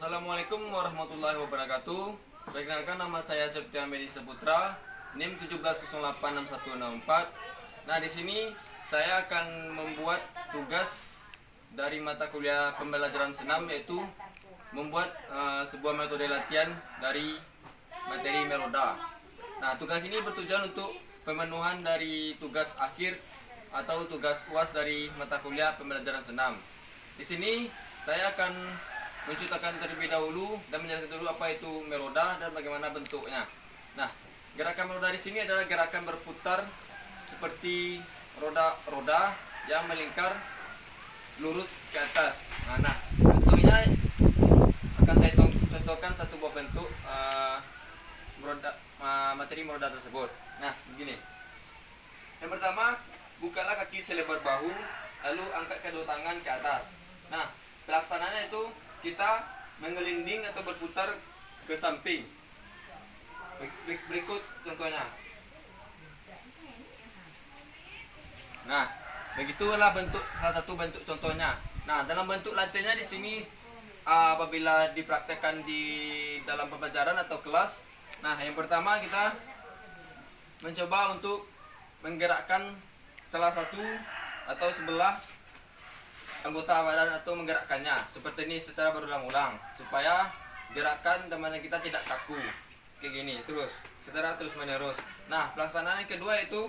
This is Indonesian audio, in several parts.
Assalamualaikum warahmatullahi wabarakatuh. Perkenalkan, nama saya Septia Medi Saputra, NIM 17086164. Nah, di sini saya akan membuat tugas dari mata kuliah pembelajaran senam, yaitu membuat sebuah metode latihan dari materi meroda. Nah, tugas ini bertujuan untuk pemenuhan dari tugas akhir atau tugas UAS dari mata kuliah pembelajaran senam. Di sini saya akan menceritakan terlebih dahulu dan menjelaskan dulu apa itu meroda dan bagaimana bentuknya. Nah, gerakan meroda di sini adalah gerakan berputar seperti roda yang melingkar lurus ke atas. Nah, bentuknya akan saya contohkan satu buah bentuk materi meroda tersebut. Nah, begini. Yang pertama, bukalah kaki selebar bahu, lalu angkat kedua tangan ke atas. Nah, pelaksanaannya itu kita menggelinding atau berputar ke samping. Berikut contohnya. Nah, begitulah salah satu bentuk contohnya. Nah, dalam bentuk latihannya di sini apabila dipraktekkan di dalam pembelajaran atau kelas. Nah, yang pertama kita mencoba untuk menggerakkan salah satu atau sebelah anggota badan atau menggerakkannya seperti ini secara berulang-ulang supaya gerakan temannya kita tidak kaku kayak gini terus secara terus menerus. Nah, pelaksanaan yang kedua itu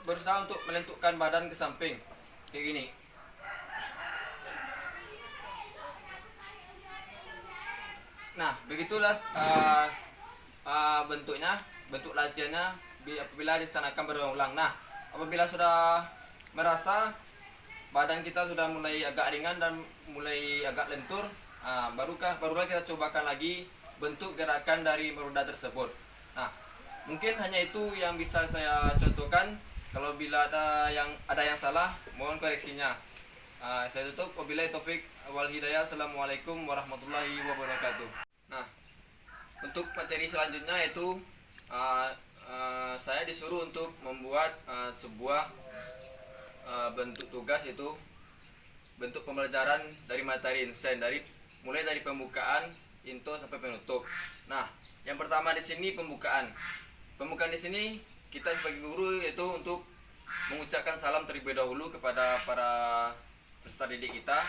berusaha untuk melentukkan badan ke samping kayak gini. Nah, begitulah bentuknya, bentuk latihannya apabila disanakan berulang-ulang. Nah, apabila sudah merasa badan kita sudah mulai agak ringan dan mulai agak lentur, barulah kita cobakan lagi bentuk gerakan dari meroda tersebut. Nah, mungkin hanya itu yang bisa saya contohkan. Kalau bila ada yang salah, mohon koreksinya. Saya tutup. Wabillahi taufik wal hidayah. Assalamualaikum warahmatullahi wabarakatuh. Nah, untuk materi selanjutnya yaitu saya disuruh untuk membuat sebuah bentuk tugas, yaitu bentuk pembelajaran dari materi insen mulai dari pembukaan, intro sampai penutup. Nah, yang pertama di sini pembukaan. Pembukaan di sini kita sebagai guru yaitu untuk mengucapkan salam terlebih dahulu kepada para peserta didik kita.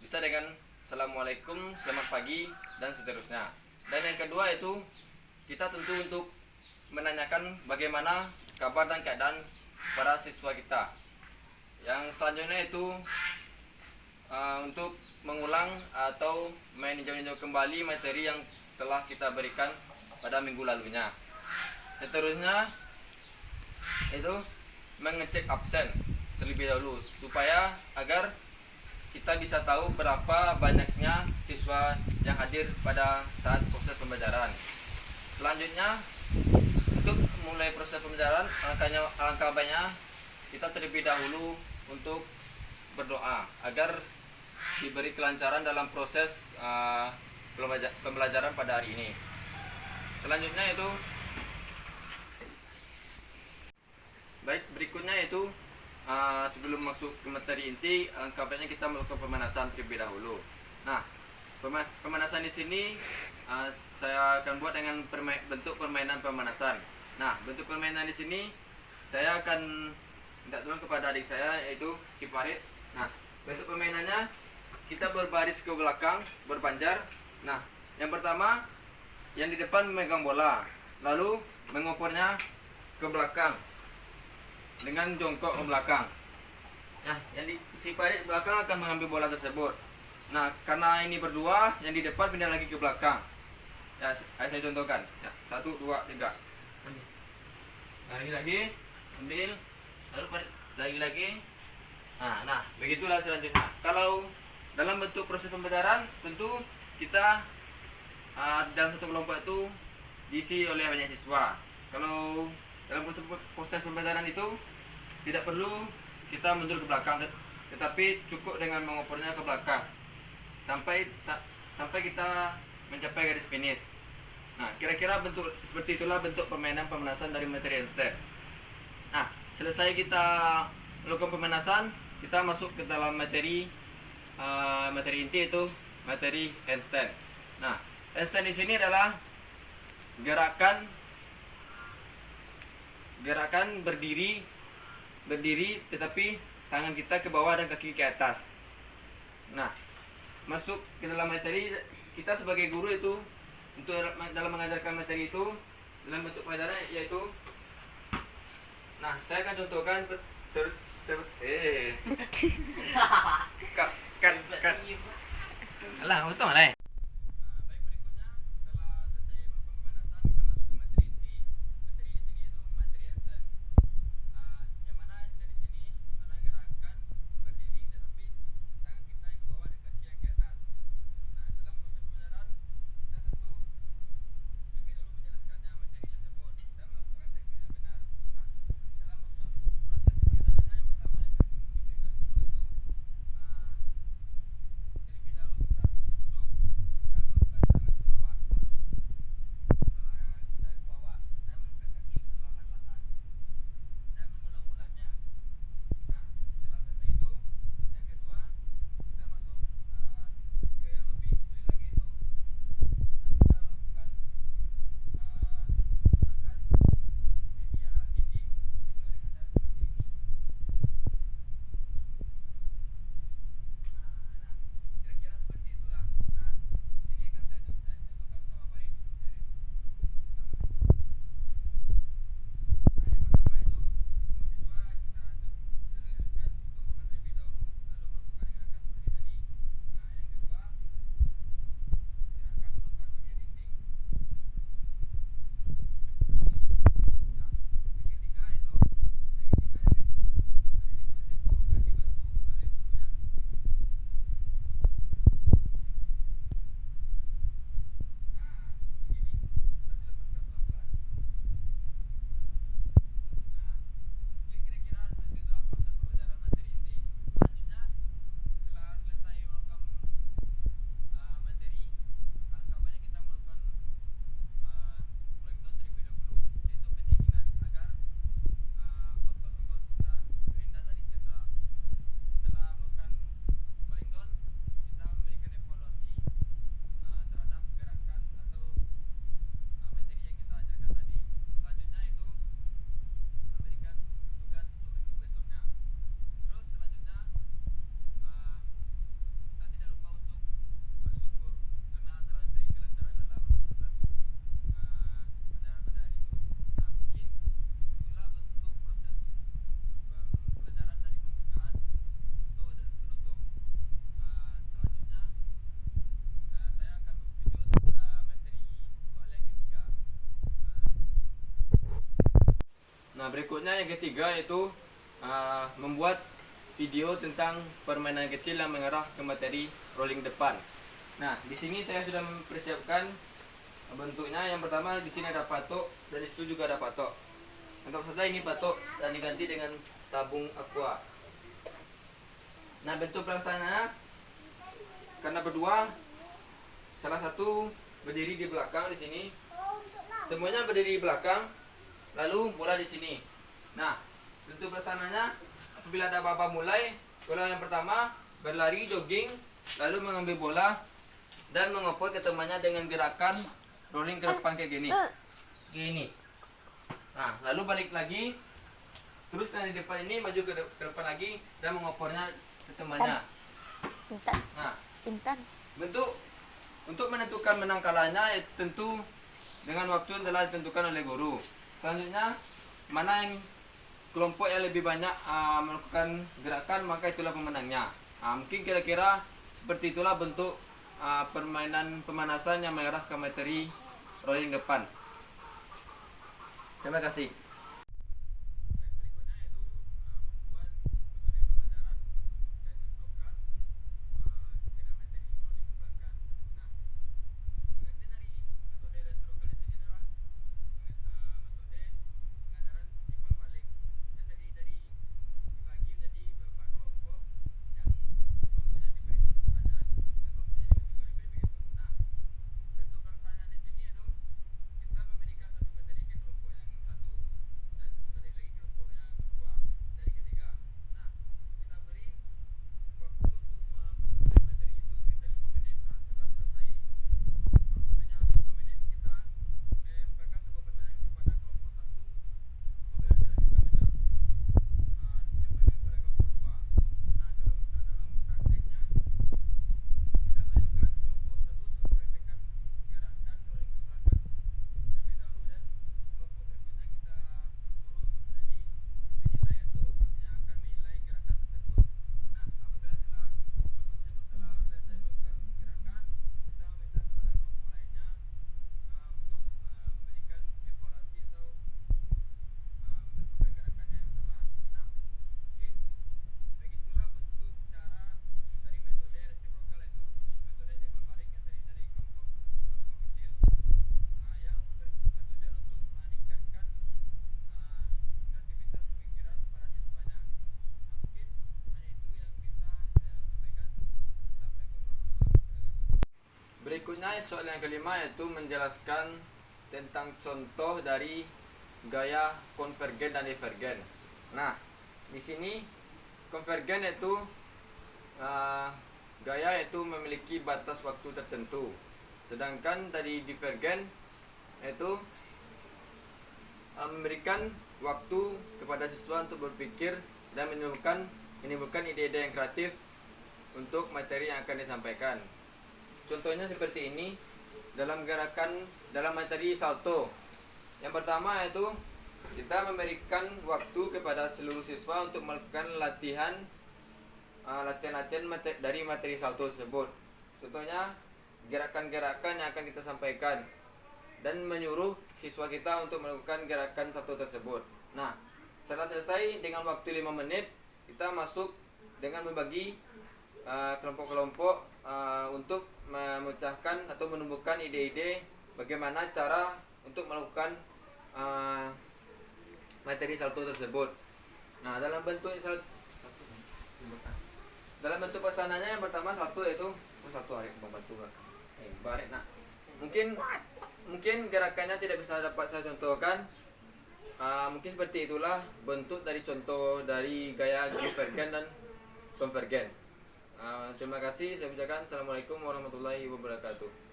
Bisa dengan Assalamualaikum, selamat pagi, dan seterusnya. Dan yang kedua itu kita tentu untuk menanyakan bagaimana kabar dan keadaan para siswa kita. Yang selanjutnya itu untuk mengulang atau meninjau kembali materi yang telah kita berikan pada minggu lalunya. Seterusnya itu mengecek absen terlebih dahulu supaya agar kita bisa tahu berapa banyaknya siswa yang hadir pada saat proses pembelajaran. Selanjutnya untuk mulai proses pembelajaran, alangkah baiknya kita terlebih dahulu untuk berdoa agar diberi kelancaran dalam proses pembelajaran pada hari ini. Selanjutnya itu berikutnya itu sebelum masuk ke materi inti, alangkah baiknya kita melakukan pemanasan terlebih dahulu. Nah, pemanasan di sini saya akan buat dengan bentuk permainan pemanasan. Nah, bentuk permainan di sini saya akan minta tolong kepada adik saya, yaitu si Farid. Nah, bentuk permainannya kita berbaris ke belakang, berpanjar. Nah, yang pertama yang di depan memegang bola, lalu mengopornya ke belakang dengan jongkok ke belakang. Nah, si Farid belakang akan mengambil bola tersebut. Nah, karena ini berdua, yang di depan pindah lagi ke belakang. Ya, saya contohkan. Ya, 1, 2, 3. Lagi, ambil, lalu lagi. Nah, begitulah selanjutnya. Kalau dalam bentuk proses pembelajaran, tentu kita dalam satu kelompok itu diisi oleh banyak siswa. Kalau dalam proses pembelajaran itu tidak perlu kita mundur ke belakang, tetapi cukup dengan mengopornya ke belakang sampai kita mencapai garis finish. Nah, kira-kira bentuk seperti itulah bentuk permainan pemanasan dari materi insen. Nah, selesai kita melakukan pemanasan, kita masuk ke dalam materi inti, itu materi handstand. Nah, handstand di sini adalah gerakan berdiri tetapi tangan kita ke bawah dan kaki ke atas. Nah, masuk ke dalam materi kita sebagai guru itu untuk dalam mengajarkan materi itu dalam bentuk pelajaran yaitu, nah saya akan contohkan kan alah untung lah. Nah, berikutnya yang ketiga yaitu membuat video tentang permainan kecil yang mengarah ke materi rolling depan. Nah, di sini saya sudah mempersiapkan bentuknya. Yang pertama di sini ada patok dan di situ juga ada patok. Anggap saja ini patok dan diganti dengan tabung aqua. Nah, bentuk pelaksanaannya karena berdua, salah satu berdiri di belakang di sini. Semuanya berdiri di belakang. Lalu bola di sini. Nah, bentuk pelaksanaannya apabila ada baba mulai, bola yang pertama berlari jogging, lalu mengambil bola dan mengoper ke temannya dengan gerakan rolling ke depan kayak gini. Nah, lalu balik lagi, terus dari depan ini maju ke depan lagi dan mengopernya ke temannya. Nah, bentuk untuk menentukan menang kalahnya tentu dengan waktu yang telah ditentukan oleh guru. Selanjutnya, mana yang kelompok yang lebih banyak melakukan gerakan, maka itulah pemenangnya. Mungkin kira-kira seperti itulah bentuk permainan pemanasan yang mengarah ke materi rolling depan. Terima kasih. Berikutnya soal yang kelima yaitu menjelaskan tentang contoh dari gaya konvergen dan divergen. Nah, di sini konvergen yaitu gaya yaitu memiliki batas waktu tertentu. Sedangkan dari divergen yaitu memberikan waktu kepada siswa untuk berpikir dan menimbulkan ide-ide yang kreatif untuk materi yang akan disampaikan. Contohnya seperti ini dalam materi salto. Yang pertama yaitu kita memberikan waktu kepada seluruh siswa untuk melakukan latihan dari materi salto tersebut. Contohnya gerakan-gerakan yang akan kita sampaikan dan menyuruh siswa kita untuk melakukan gerakan salto tersebut. Nah, setelah selesai dengan waktu 5 menit, kita masuk dengan membagi kelompok-kelompok untuk memecahkan atau menumbuhkan ide-ide bagaimana cara untuk melakukan materi salto tersebut. Nah, dalam bentuk pesanannya yang pertama satu yaitu mungkin gerakannya tidak bisa dapat saya contohkan. Mungkin seperti itulah bentuk dari contoh dari gaya divergen dan konvergen. Terima kasih. Saya ucapkan assalamualaikum warahmatullahi wabarakatuh.